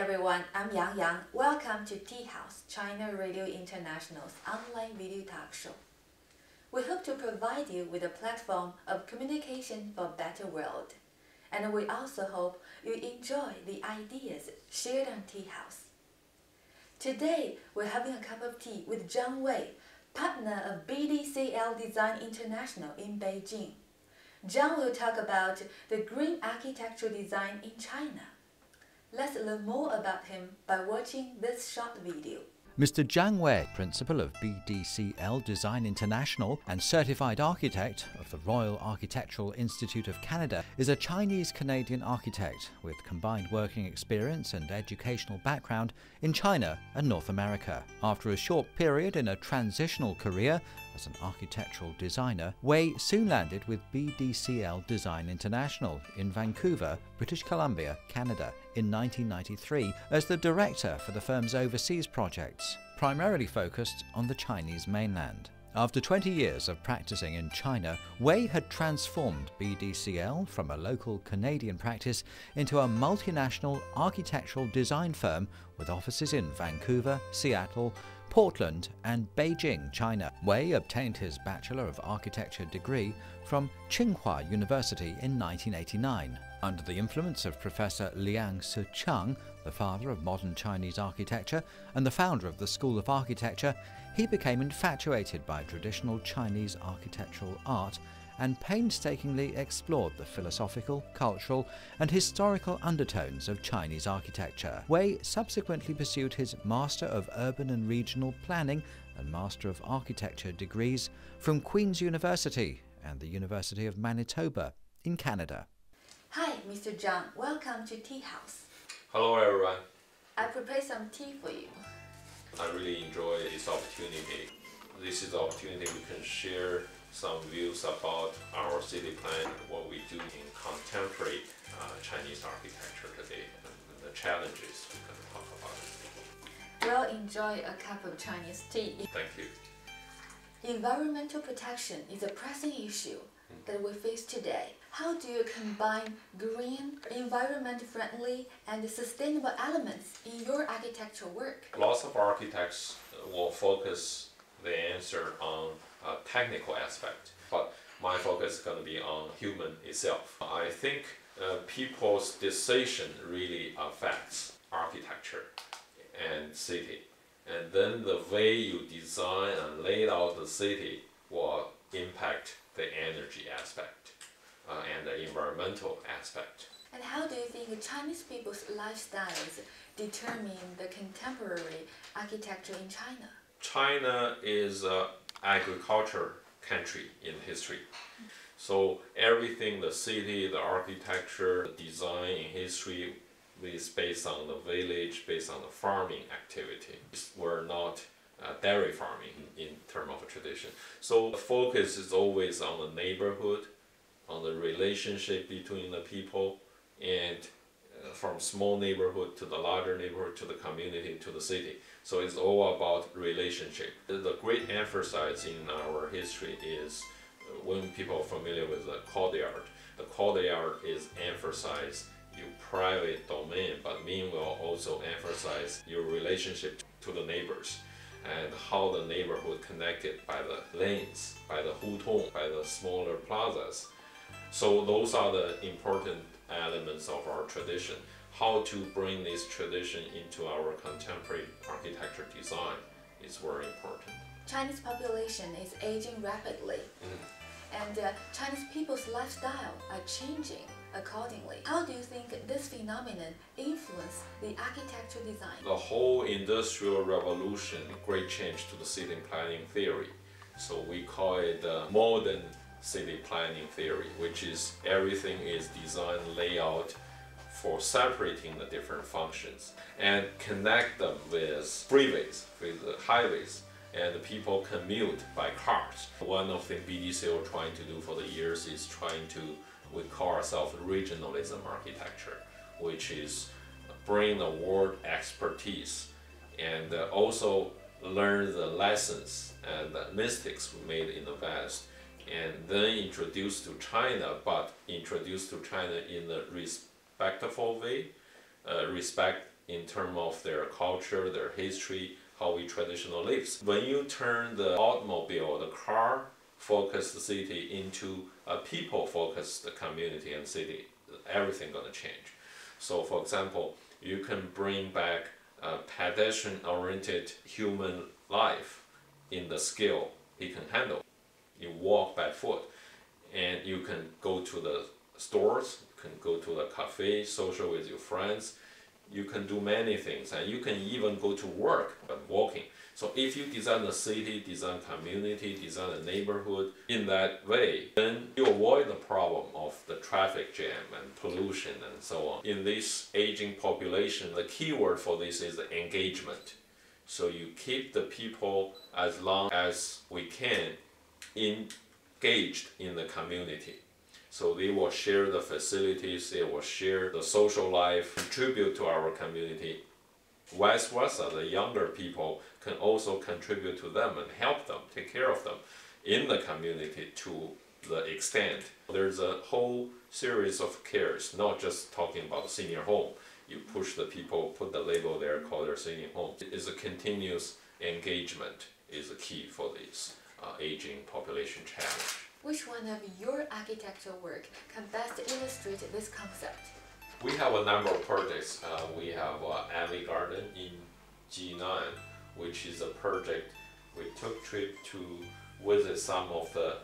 everyone, I'm Yang. Welcome to Tea House, China Radio International's online video talk show. We hope to provide you with a platform of communication for a better world. And we also hope you enjoy the ideas shared on Tea House. Today, we're having a cup of tea with Zhang Wei, partner of BDCL Design International in Beijing. Zhang will talk about the green architectural design in China. Let's learn more about him by watching this short video. Mr. Zhang Wei, principal of BDCL Design International and certified architect of the Royal Architectural Institute of Canada, is a Chinese-Canadian architect with combined working experience and educational background in China and North America. After a short period in a transitional career as an architectural designer, Wei soon landed with BDCL Design International in Vancouver, British Columbia, Canada, in 1993 as the director for the firm's overseas projects, primarily focused on the Chinese mainland. After 20 years of practicing in China, Wei had transformed BDCL from a local Canadian practice into a multinational architectural design firm with offices in Vancouver, Seattle, Portland and Beijing, China. Wei obtained his Bachelor of Architecture degree from Tsinghua University in 1989. Under the influence of Professor Liang Sichang, the father of modern Chinese architecture and the founder of the School of Architecture, he became infatuated by traditional Chinese architectural art and painstakingly explored the philosophical, cultural and historical undertones of Chinese architecture. Wei subsequently pursued his Master of Urban and Regional Planning and Master of Architecture degrees from Queen's University and the University of Manitoba in Canada. Hi, Mr. Zhang. Welcome to Tea House. Hello, everyone. I prepared some tea for you. I really enjoy this opportunity. This is the opportunity we can share some views about our city plan, what we do in contemporary Chinese architecture today, and the challenges we can talk about. Well, enjoy a cup of Chinese tea. Thank you. Environmental protection is a pressing issue that we face today. How do you combine green, environment-friendly, and sustainable elements in your architectural work? Lots of architects will focus the answer on a technical aspect, but my focus is going to be on human itself. I think people's decision really affects architecture and city, and then the way you design and lay out the city will impact the energy aspect and the environmental aspect. And how do you think Chinese people's lifestyles determine the contemporary architecture in China? China is an agriculture country in history. So everything, the city, the architecture, the design in history is based on the village, based on the farming activity. We're not dairy farming in terms of tradition. So the focus is always on the neighborhood, on the relationship between the people, and from small neighborhood to the larger neighborhood to the community to the city. So it's all about relationship. The great emphasis in our history is when people are familiar with the courtyard. The courtyard is emphasize your private domain, but meanwhile also emphasize your relationship to the neighbors and how the neighborhood connected by the lanes, by the hutong, by the smaller plazas. So those are the important elements of our tradition. How to bring this tradition into our contemporary architecture design is very important. Chinese population is aging rapidly, and Chinese people's lifestyle are changing accordingly. How do you think this phenomenon influences the architectural design? The whole industrial revolution, great change to the city planning theory. So we call it modern city planning theory, which is everything is design layout for separating the different functions and connect them with freeways, with highways, and people commute by cars. One of the BDCL trying to do for the years is trying to, we call ourselves regionalism architecture, which is bring the world expertise and also learn the lessons and the mistakes we made in the West, and then introduce to China, but introduce to China in a respectful way, respect in terms of their culture, their history, how we traditionally live. When you turn the automobile, the car-focused city into a people-focused community and city, everything gonna change. So for example, you can bring back a pedestrian-oriented human life in the scale he can handle. You walk by foot, and you can go to the stores, you can go to the cafe, social with your friends. You can do many things, and you can even go to work by walking. So if you design the city, design community, design a neighborhood in that way, then you avoid the problem of the traffic jam and pollution and so on. In this aging population, the key word for this is engagement. So you keep the people as long as we can engaged in the community. So they will share the facilities, they will share the social life, contribute to our community. Vice versa, the younger people can also contribute to them and help them, take care of them in the community to the extent. There's a whole series of cares, not just talking about the senior home. You push the people, put the label there, call their senior home. It is a continuous engagement is the key for this aging population challenge. Which one of your architectural work can best illustrate this concept? We have a number of projects. We have Alley Garden in Jinan, which is a project we took trip to visit some of the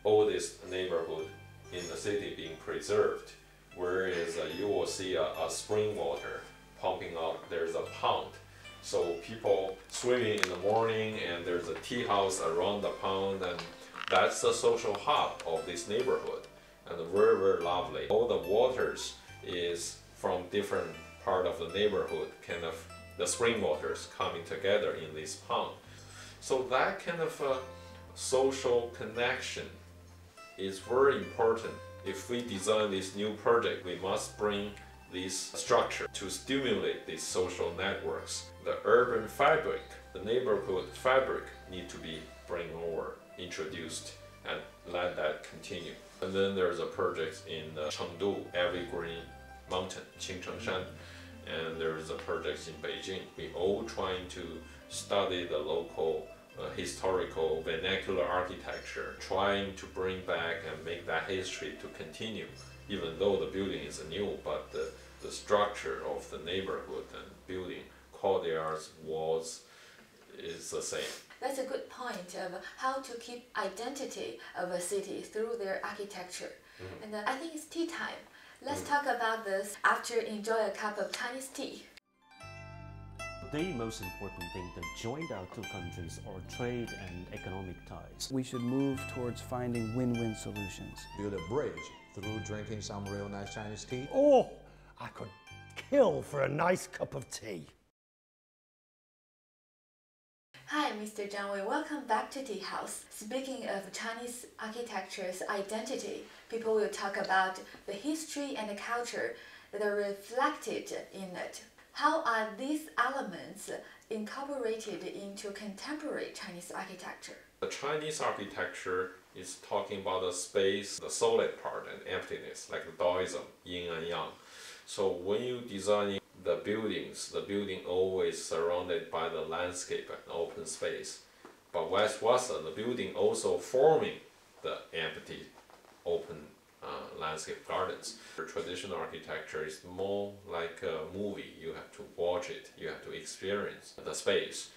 oldest neighborhood in the city being preserved. Whereas you will see a spring water pumping out. There's a pond. So people swimming in the morning, and there's a tea house around the pond, and that's the social hub of this neighborhood, and very, very lovely. All the waters is from different part of the neighborhood, kind of the spring waters coming together in this pond. So that kind of social connection is very important. If we design this new project, we must bring this structure to stimulate these social networks. The urban fabric, the neighborhood fabric need to be bring over, introduced, and let that continue. And then there's a project in Chengdu, Evergreen Mountain, Qingchengshan, and there's a project in Beijing. We all trying to study the local historical vernacular architecture, trying to bring back and make that history to continue, even though the building is new, but the structure of the neighborhood and building, courtyards, walls, is the same. That's a good point of how to keep identity of a city through their architecture. And I think it's tea time. Let's talk about this after enjoy a cup of Chinese tea. The most important thing that joined our two countries are trade and economic ties. We should move towards finding win-win solutions. Build a bridge through drinking some real nice Chinese tea. Oh, I could kill for a nice cup of tea. Hi, Mr. Zhang Wei. Welcome back to Tea House. Speaking of Chinese architecture's identity, people will talk about the history and the culture that are reflected in it. How are these elements incorporated into contemporary Chinese architecture? The Chinese architecture is talking about the space, the solid part, and emptiness, like the Taoism, yin and yang. So when you design the building always surrounded by the landscape and open space. But vice versa, the building also forming the empty, open landscape gardens. The traditional architecture is more like a movie. You have to watch it, you have to experience the space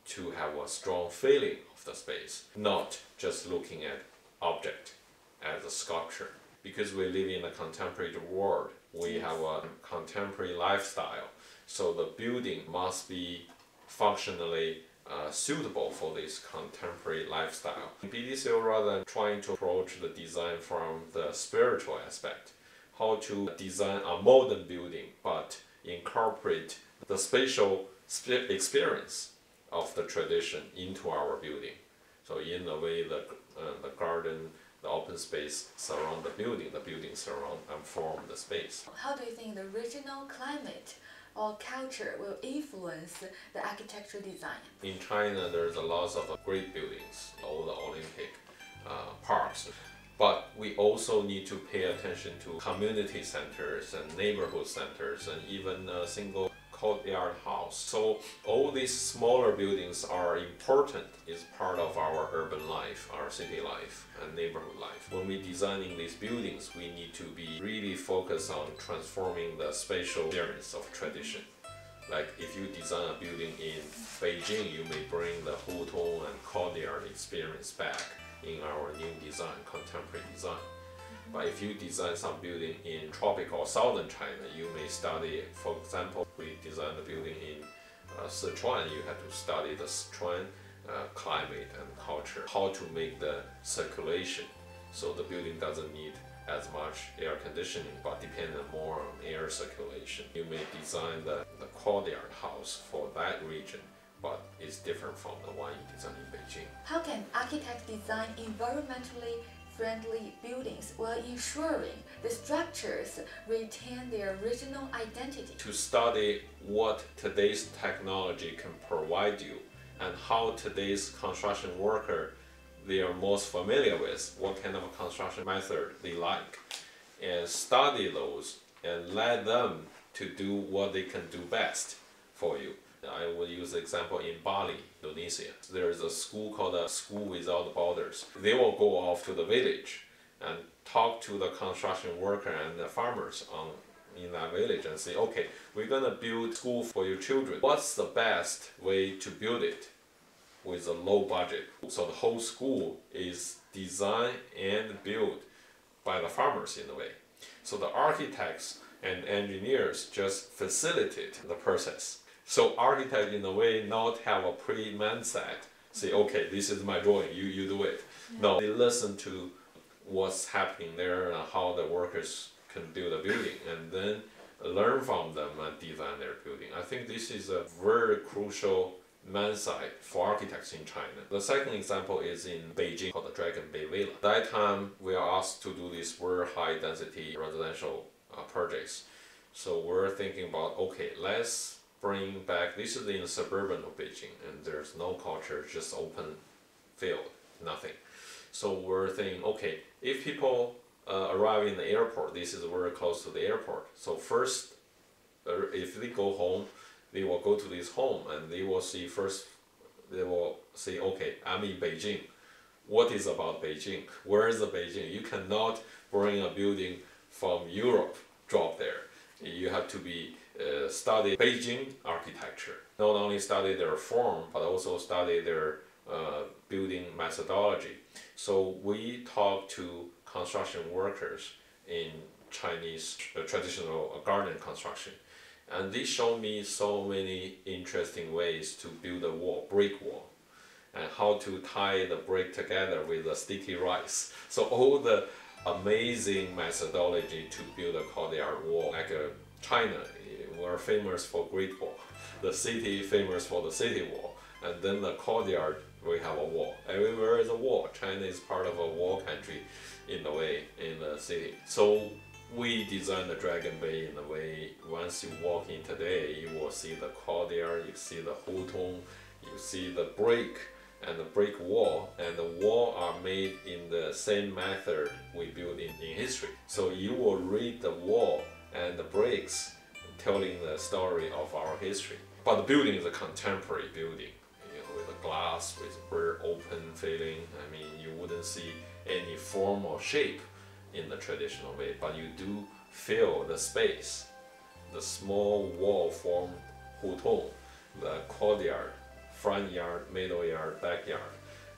to have a strong feeling of the space, not just looking at object as a sculpture. Because we live in a contemporary world, we have a contemporary lifestyle, so the building must be functionally suitable for this contemporary lifestyle. BDC, rather than trying to approach the design from the spiritual aspect, how to design a modern building but incorporate the spatial experience of the tradition into our building. So in a way, the garden, the open space surround the building surround and form the space. How do you think the regional climate or culture will influence the architectural design? In China, there's a lot of great buildings, all the Olympic parks. But we also need to pay attention to community centers and neighborhood centers and even single courtyard house. So all these smaller buildings are important, is part of our urban life, our city life and neighborhood life. When we're designing these buildings, we need to be really focused on transforming the spatial experience of tradition. Like if you design a building in Beijing, you may bring the hutung and courtyard experience back in our new design, contemporary design. But if you design some building in tropical or southern China, you may study, for example, we designed a building in Sichuan, you have to study the Sichuan climate and culture, how to make the circulation so the building doesn't need as much air conditioning but depend more on air circulation. You may design the courtyard house for that region, but it's different from the one you design in Beijing. How can architects design environmentally friendly buildings while ensuring the structures retain their original identity? To study what today's technology can provide you and how today's construction worker they are most familiar with, what kind of a construction method they like, and study those and let them to do what they can do best for you. I will use the example in Bali, Indonesia. There is a school called a School Without Borders. They will go off to the village and talk to the construction worker and the farmers in that village and say, okay, we're gonna build school for your children. What's the best way to build it with a low budget? So the whole school is designed and built by the farmers in a way. So the architects and engineers just facilitate the process. So architect in a way not have a pre-mindset, say, okay, this is my drawing, you do it. Yeah. No, they listen to what's happening there and how the workers can build a building and then learn from them and design their building. I think this is a very crucial mindset for architects in China. The second example is in Beijing called the Dragon Bay Villa. At that time, we are asked to do these very high density residential projects. So we're thinking about, okay, let's bring back, this is in the suburban of Beijing and there's no culture, just open field, nothing. So we're thinking, okay, if people arrive in the airport, this is very close to the airport. So first, if they go home, they will go to this home and they will see first, they will say, okay, I'm in Beijing. What is about Beijing? Where is the Beijing? You cannot bring a building from Europe, drop there. You have to be study Beijing architecture. Not only study their form, but also study their building methodology. So we talk to construction workers in Chinese traditional garden construction. And they show me so many interesting ways to build a wall, brick wall, and how to tie the brick together with the sticky rice. So all the amazing methodology to build a courtyard wall. Like China, we're famous for Great Wall. The city famous for the city wall. And then the courtyard, we have a wall. Everywhere is a wall. China is part of a wall country in a way in the city. So we designed the Dragon Bay in a way, once you walk in today, you will see the courtyard, you see the hutung, you see the brick and the brick wall, and the wall are made in the same method we built in history. So you will read the wall and the bricks telling the story of our history. But the building is a contemporary building, with a glass, with a very open feeling. I mean, you wouldn't see any form or shape in the traditional way, but you do feel the space, the small wall formed hutung, the courtyard, front yard, middle yard, backyard,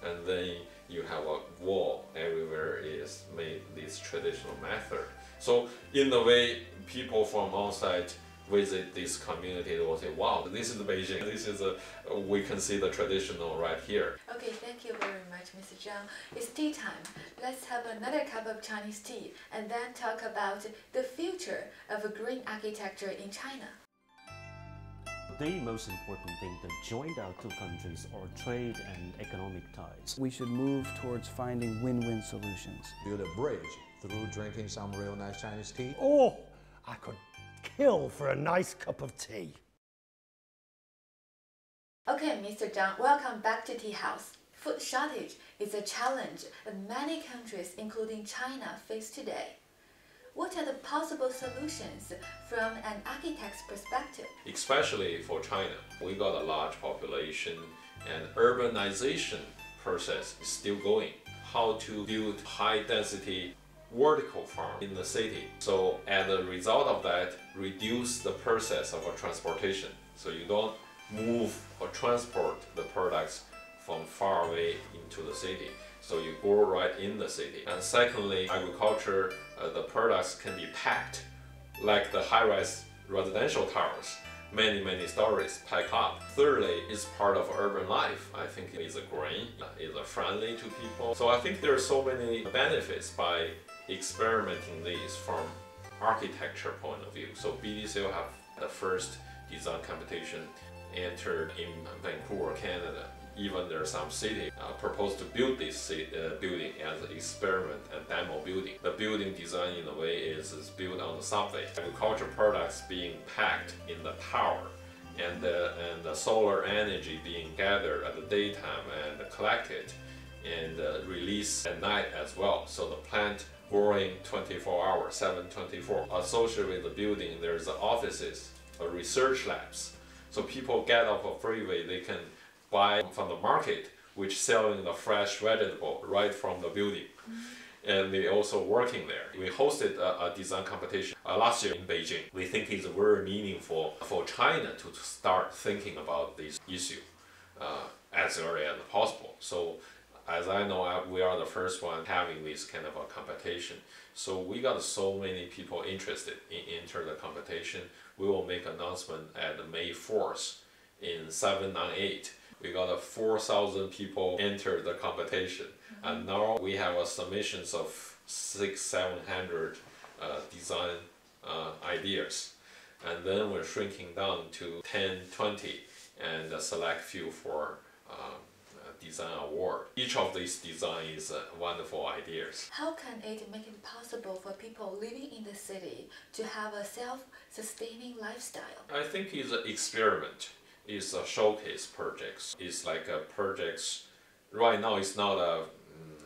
and then you have a wall everywhere is made this traditional method. So in a way, people from outside visit this community, they will say, wow, this is Beijing, this is we can see the traditional right here. Okay, thank you very much, Mr. Zhang. It's tea time. Let's have another cup of Chinese tea and then talk about the future of a green architecture in China. The most important thing that joined our two countries are trade and economic ties. We should move towards finding win-win solutions. Build a bridge through drinking some real nice Chinese tea. Oh, I could kill for a nice cup of tea. Okay, Mr. Zhang, welcome back to Tea House. Food shortage is a challenge that many countries, including China, face today. What are the possible solutions from an architect's perspective? Especially for China, we got a large population and urbanization process is still going. How to build high density vertical farm in the city. So as a result of that, reduce the process of transportation. So you don't move or transport the products from far away into the city. So you grow right in the city. And secondly, agriculture, the products can be packed like the high-rise residential towers. Many stories packed up. Thirdly, it's part of urban life. I think it's a green, it's friendly to people. So I think there are so many benefits by experimenting these from architecture point of view. So BDC will have the first design competition entered in Vancouver, Canada. Even there are some cities proposed to build this building as an experiment and demo building. The building design in a way is built on the subway. Agricultural products being packed in the tower and the solar energy being gathered at the daytime and collected and released at night as well. So the plant growing 24 hours, 7/24. Associated with the building, there's offices, research labs. So people get off a freeway, they can buy from the market, which selling the fresh vegetable right from the building. And they also working there. We hosted a design competition last year in Beijing. We think it's very meaningful for China to start thinking about this issue as early as possible. So as I know, we are the first one having this kind of a competition. So we got so many people interested in enter the competition. We will make announcement at May 4th in 798. We got 4,000 people enter the competition. And now we have submissions of 600-700 design ideas. And then we're shrinking down to 10-20 and select few for design award. Each of these designs is wonderful ideas. How can it make it possible for people living in the city to have a self-sustaining lifestyle? I think it's an experiment. It's a showcase projects. It's like a projects. Right now, it's not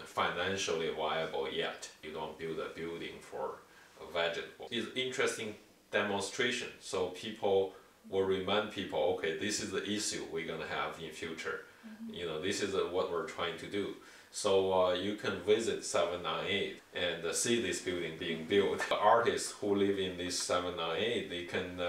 financially viable yet. You don't build a building for a vegetable. It's interesting demonstration. So people will remind people, okay, this is the issue we're gonna have in future. You know, this is what we're trying to do. So you can visit 798 and see this building being built. The artists who live in this 798, they can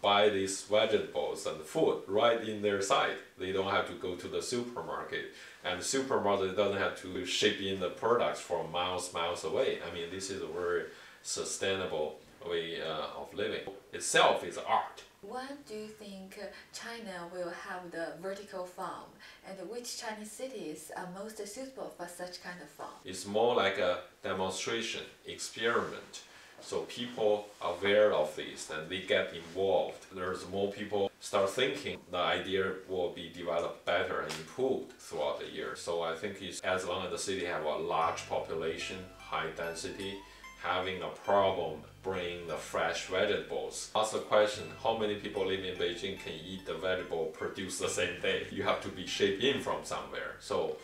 buy these vegetables and food right in their site. They don't have to go to the supermarket. And the supermarket doesn't have to ship in the products from miles away. I mean, this is a very sustainable way of living. Itself is art. When do you think China will have the vertical farm, and which Chinese cities are most suitable for such kind of farm? It's more like a demonstration, experiment. So people are aware of this and they get involved. There's more people start thinking, the idea will be developed better and improved throughout the year. So I think it's, as long as the city have a large population, high density, having a problem bringing the fresh vegetables. Ask the question, how many people live in Beijing can eat the vegetable produced the same day? You have to be shipped in from somewhere. So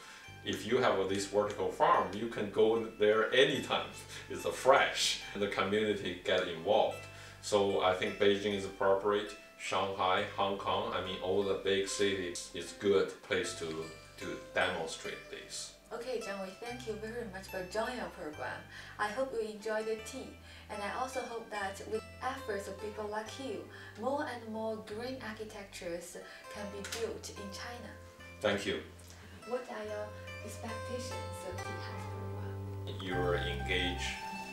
if you have this vertical farm, you can go there anytime. It's fresh. The community get involved. So I think Beijing is appropriate. Shanghai, Hong Kong, I mean all the big cities is good place to demonstrate this. Okay, Zhangwei, thank you very much for joining our program. I hope you enjoyed the tea, and I also hope that with efforts of people like you, more and more green architectures can be built in China. Thank you. What are your expectations of the house program? You engage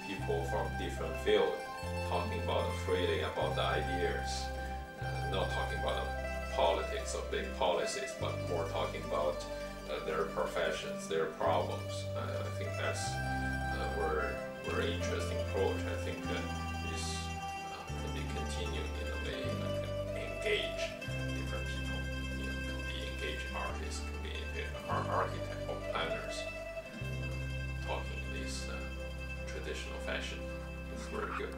people from different fields, talking about freely about the ideas, not talking about politics or big policies, but more talking about their professions, their problems. I think that's a very interesting approach. I think this can be continued in a way that can engage different people. You know, can be engaged artists, can be architects or planners, talking in this traditional fashion. It's very good.